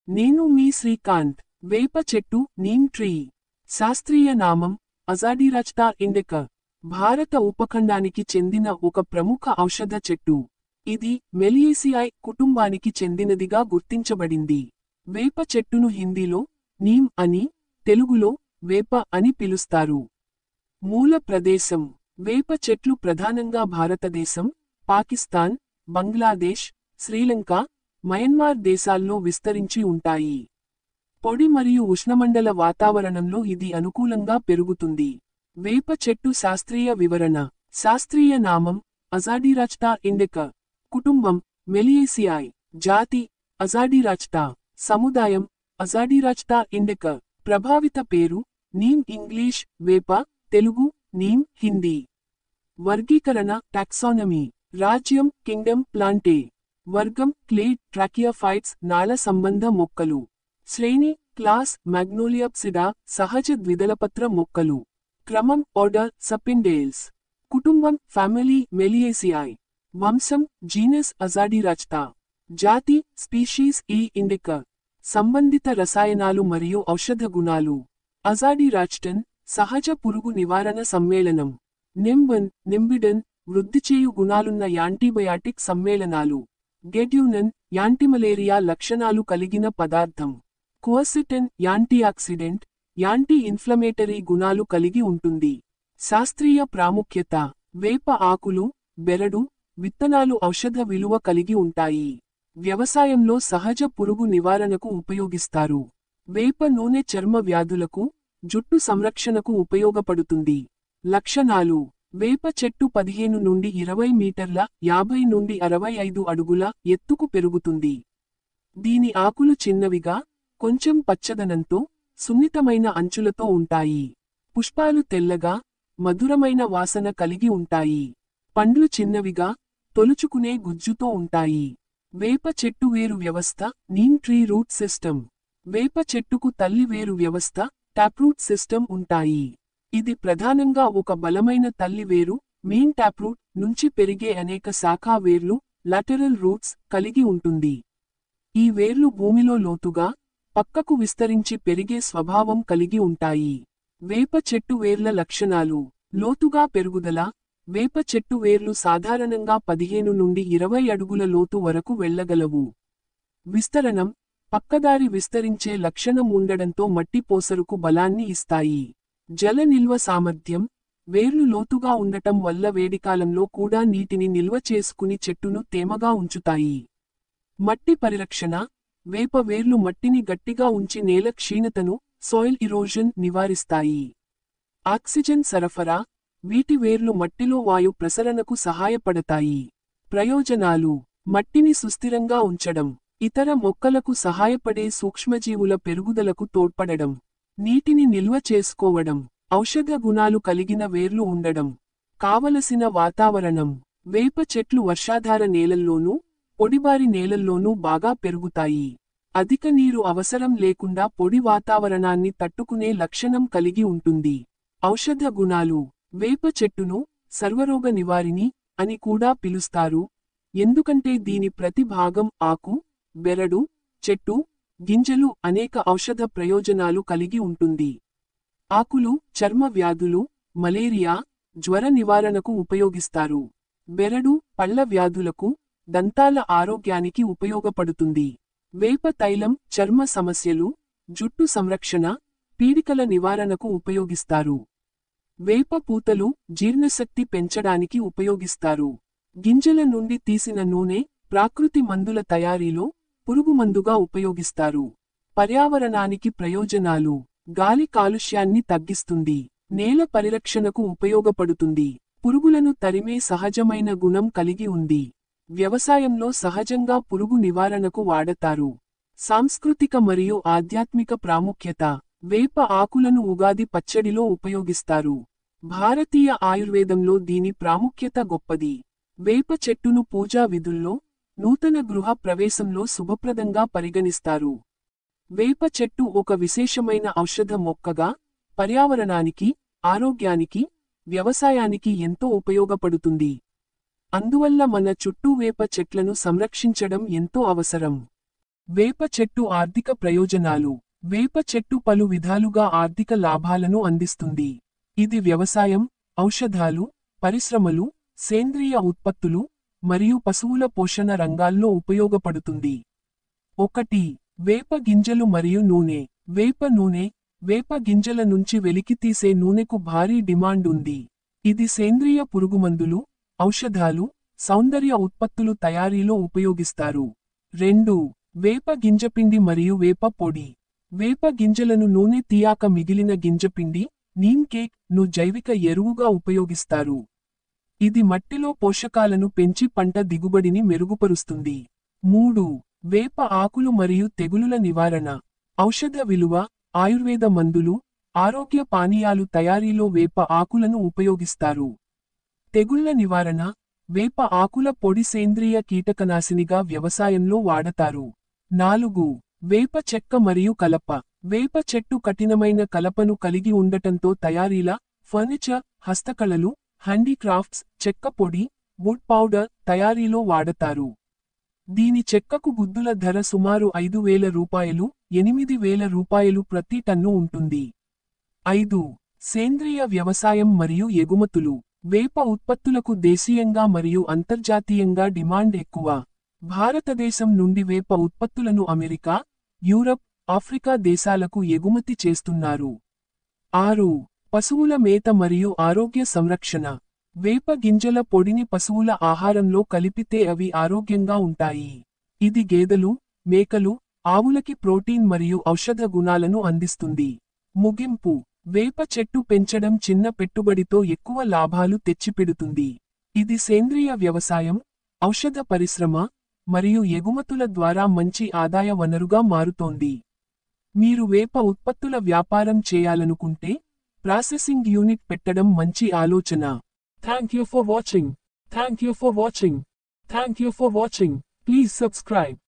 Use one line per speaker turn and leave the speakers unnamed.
నేను మీ శ్రీకాంత్. వేప చెట్టు నీమ్ ట్రీ. శాస్త్రీయ నామం అజాడిరాచ్టా ఇండికా. భారత ఉపఖండానికి చెందిన ఒక ప్రముఖ ఔషధ చెట్టు. ఇది మెలియేసియాయ్ కుటుంబానికి చెందినదిగా గుర్తించబడింది. వేప చెట్టును హిందీలో నీమ్ అని, తెలుగులో వేప అని పిలుస్తారు. మూల ప్రదేశం. వేప చెట్లు ప్రధానంగా భారతదేశం, పాకిస్తాన్, బంగ్లాదేశ్, శ్రీలంక, మయన్మార్ దేశాల్లో విస్తరించి ఉంటాయి. పొడి మరియు ఉష్ణమండల వాతావరణంలో ఇది అనుకూలంగా పెరుగుతుంది. వేప చెట్టు శాస్త్రీయ వివరణ. శాస్త్రీయ నామం అజాడిరాచ్టా ఇండికా. కుటుంబం మెలియేసియాయ్. జాతి అజాడిరాచ్టా. సముదాయం అజాడిరాచ్టా ఇండికా. ప్రభావిత పేరు నీమ్ ఇంగ్లీష్ వేప, తెలుగు నీమ్ హిందీ. వర్గీకరణ టాక్సానమీ. రాజ్యం కింగ్డమ్ ప్లాంటే. వర్గం క్లేడ్ ట్రాకియాఫైట్స్ నాళ సంబంధ మొక్కలు. శ్రేణి క్లాస్ మ్యాగ్నోలియాప్సిడా సహజ ద్విదళపత్ర మొక్కలు. క్రమం ఆర్డర్ సపిండేల్స్. కుటుంబం ఫ్యామిలీ మెలియేసియాయ్. వంశం జీనస్ అజాడిరాచ్టా. జాతి స్పీషీస్ ఈ ఇండికా. సంబంధిత రసాయనాలు మరియు ఔషధ గుణాలు. అజాడిరాచ్టన్ సహజ పురుగు నివారణ సమ్మేళనం. నింబన్ నింబిడన్ వృద్ధిచేయు గుణాలున్న యాంటీబయాటిక్ సమ్మేళనాలు. గెడ్యూనన్ యాంటీమలేరియా లక్షణాలు కలిగిన పదార్థం. క్వర్సెటిన్ యాంటీఆక్సిడెంట్, యాంటీ ఇన్ఫ్లమేటరీ గుణాలు కలిగి ఉంటుంది. శాస్త్రీయ ప్రాముఖ్యత. వేప ఆకులు, బెరడు, విత్తనాలు ఔషధ విలువ కలిగి ఉంటాయి. వ్యవసాయంలో సహజ పురుగు నివారణకు ఉపయోగిస్తారు. వేప నూనె చర్మ వ్యాధులకు, జుట్టు సంరక్షణకు ఉపయోగపడుతుంది. లక్షణాలు. వేప చెట్టు 15 నుండి 20 మీటర్ల 50 నుండి 65 అడుగుల ఎత్తుకు పెరుగుతుంది. దీని ఆకులు చిన్నవిగా, కొంచెం పచ్చదనంతో, సున్నితమైన అంచులతో ఉంటాయి. పుష్పాలు తెల్లగా, మధురమైన వాసన కలిగి ఉంటాయి. పండ్లు చిన్నవిగా, తొలుచుకునే గుజ్జుతో ఉంటాయి. వేప చెట్టు వేరు వ్యవస్థ నీమ్ ట్రీ రూట్ సిస్టమ్. వేప చెట్టుకు తల్లి వేరు వ్యవస్థ టాప్రూట్ సిస్టమ్ ఉంటాయి. ఇది ప్రధానంగా ఒక బలమైన తల్లి వేరు మెయిన్ టాప్రూట్ నుంచి పెరిగే అనేక శాఖా వేర్లు లాటరల్ రూట్స్ కలిగి ఉంటుంది. ఈ వేర్లు భూమిలో లోతుగా, పక్కకు విస్తరించి పెరిగే స్వభావం కలిగి ఉంటాయి. వేప చెట్టు వేర్ల లక్షణాలు. లోతుగా పెరుగుదల. వేప చెట్టు వేర్లు సాధారణంగా 15 నుండి 20 అడుగుల లోతు వరకు వెళ్ళగలవు. విస్తరణం. పక్కదారి విస్తరించే లక్షణం ఉండడంతో మట్టి పోసరుకు బలాన్ని ఇస్తాయి. జల నిల్వ సామర్థ్యం. వేర్లు లోతుగా ఉండటం వల్ల వేడికాలంలో కూడా నీటిని నిల్వ చేసుకుని చెట్టును తేమగా ఉంచుతాయి. మట్టి పరిరక్షణ. వేప వేర్లు మట్టిని గట్టిగా ఉంచి నేల క్షీణతను సాయిల్ ఇరోజన్ నివారిస్తాయి. ఆక్సిజన్ సరఫరా. వీటి వేర్లు మట్టిలో వాయు ప్రసరణకు సహాయపడతాయి. ప్రయోజనాలు. మట్టిని సుస్థిరంగా ఉంచడం. ఇతర మొక్కలకు సహాయపడే సూక్ష్మజీవుల పెరుగుదలకు తోడ్పడడం. నీటిని నిల్వ చేసుకోవడం. ఔషధ గుణాలు కలిగిన వేర్లు ఉండడం. కావలసిన వాతావరణం. వేప చెట్లు వర్షాధార నేలల్లోనూ, పొడిబారి నేలల్లోనూ బాగా పెరుగుతాయి. అధిక నీరు అవసరం లేకుండా పొడి వాతావరణాన్ని తట్టుకునే లక్షణం కలిగి ఉంటుంది. ఔషధ గుణాలు. వేప చెట్టును సర్వరోగ నివారిణి అని కూడా పిలుస్తారు, ఎందుకంటే దీని ప్రతి భాగం ఆకు, బెరడు, చెట్టు, గింజలు అనేక ఔషధ ప్రయోజనాలు కలిగి ఉంటుంది. ఆకులు చర్మ వ్యాధులు, మలేరియా, జ్వర నివారణకు ఉపయోగిస్తారు. బెరడు పళ్ళ వ్యాధులకు, దంతాల ఆరోగ్యానికి ఉపయోగపడుతుంది. వేప తైలం చర్మ సమస్యలు, జుట్టు సంరక్షణ, పీడికల నివారణకు ఉపయోగిస్తారు. వేప పూతలు జీర్ణశక్తి పెంచడానికి ఉపయోగిస్తారు. గింజల నుండి తీసిన నూనె ప్రాకృతి మందుల తయారీలో పురుగుమందుగా ఉపయోగిస్తారు. పర్యావరణానికి ప్రయోజనాలు. గాలి కాలుష్యాన్ని తగ్గిస్తుంది. నేల పరిరక్షణకు ఉపయోగపడుతుంది. పురుగులను తరిమే సహజమైన గుణం కలిగి ఉంది. వ్యవసాయంలో సహజంగా పురుగు నివారణకు వాడతారు. సాంస్కృతిక మరియు ఆధ్యాత్మిక ప్రాముఖ్యత. వేప ఆకులను ఉగాది పచ్చడిలో ఉపయోగిస్తారు. భారతీయ ఆయుర్వేదంలో దీని ప్రాముఖ్యత గొప్పది. వేప చెట్టును పూజా విధుల్లో, నూతన గృహ ప్రవేశంలో శుభప్రదంగా పరిగణిస్తారు. వేప చెట్టు ఒక విశేషమైన ఔషధ మొక్కగా, పర్యావరణానికి, ఆరోగ్యానికి, వ్యవసాయానికి ఎంతో ఉపయోగపడుతుంది. అందువల్ల మన చుట్టూ వేప చెట్లను సంరక్షించడం ఎంతో అవసరం. వేప చెట్టు ఆర్థిక ప్రయోజనాలు. వేప చెట్టు పలు విధాలుగా ఆర్థిక లాభాలను అందిస్తుంది. ఇది వ్యవసాయం, ఔషధాలు, పరిశ్రమలు, సేంద్రియ ఉత్పత్తులు, మరియు పశువుల పోషణ రంగాల్లో ఉపయోగపడుతుంది. 1. వేప గింజలు మరియు నూనె. వేప నూనె. వేప గింజల నుంచి వెలికితీసే నూనెకు భారీ డిమాండ్ ఉంది. ఇది సేంద్రియ పురుగుమందులు, ఔషధాలు, సౌందర్య ఉత్పత్తులు తయారీలో ఉపయోగిస్తారు. 2. వేప గింజపిండి మరియు వేప పొడి. వేప గింజలను నూనె తీయాక మిగిలిన గింజపిండి, నీమ్ కేక్ ను జైవిక ఎరువుగా ఉపయోగిస్తారు. ఇది మట్టిలో పోషకాలను పెంచి పంట దిగుబడిని మెరుగుపరుస్తుంది. 3. వేప ఆకులు మరియు తెగులుల నివారణ. ఔషధ విలువ, ఆయుర్వేద మందులు, ఆరోగ్య పానీయాలు తయారీలో వేప ఆకులను ఉపయోగిస్తారు. తెగుళ్ల నివారణ. వేప ఆకుల పొడి సేంద్రియ కీటకనాశినిగా వ్యవసాయంలో వాడతారు. 4. వేప చెక్క మరియు కలప. వేప చెట్టు కఠినమైన కలపను కలిగి ఉండటంతో తయారీల, ఫర్నిచర్, హస్తకళలు, హ్యాండీక్రాఫ్ట్స్, చెక్క పొడి, వుడ్ పౌడర్ తయారీలో వాడతారు. దీని చెక్కకు గుద్దుల ధర సుమారు 5,000 రూపాయలు, 8,000 రూపాయలు ప్రతి టన్ను ఉంటుంది. 5. సేంద్రియ వ్యవసాయం మరియు ఎగుమతులు. వేప ఉత్పత్తులకు దేశీయంగా మరియు అంతర్జాతీయంగా డిమాండ్ ఎక్కువ. భారతదేశం నుండి వేప ఉత్పత్తులను అమెరికా, యూరప్, ఆఫ్రికా దేశాలకు ఎగుమతి చేస్తున్నారు. 6. పశువుల మేత మరియు ఆరోగ్య సంరక్షణ. వేప గింజల పొడిని పశువుల ఆహారంలో కలిపితే అవి ఆరోగ్యంగా ఉంటాయి. ఇది గేదెలు, మేకలు, ఆవులకి ప్రోటీన్ మరియు ఔషధ గుణాలను అందిస్తుంది. ముగింపు. వేప చెట్టు పెంచడం చిన్న పెట్టుబడితో ఎక్కువ లాభాలు తెచ్చిపెడుతుంది. ఇది సేంద్రియ వ్యవసాయం, ఔషధ పరిశ్రమ, మరియు ఎగుమతుల ద్వారా మంచి ఆదాయ వనరుగా మారుతోంది. మీరు వేప ఉత్పత్తుల వ్యాపారం చేయాలనుకుంటే, ప్రాసెసింగ్ యూనిట్ పెట్టడం మంచి ఆలోచన. Thank you for watching. Thank you for watching. Thank you for watching. Please subscribe.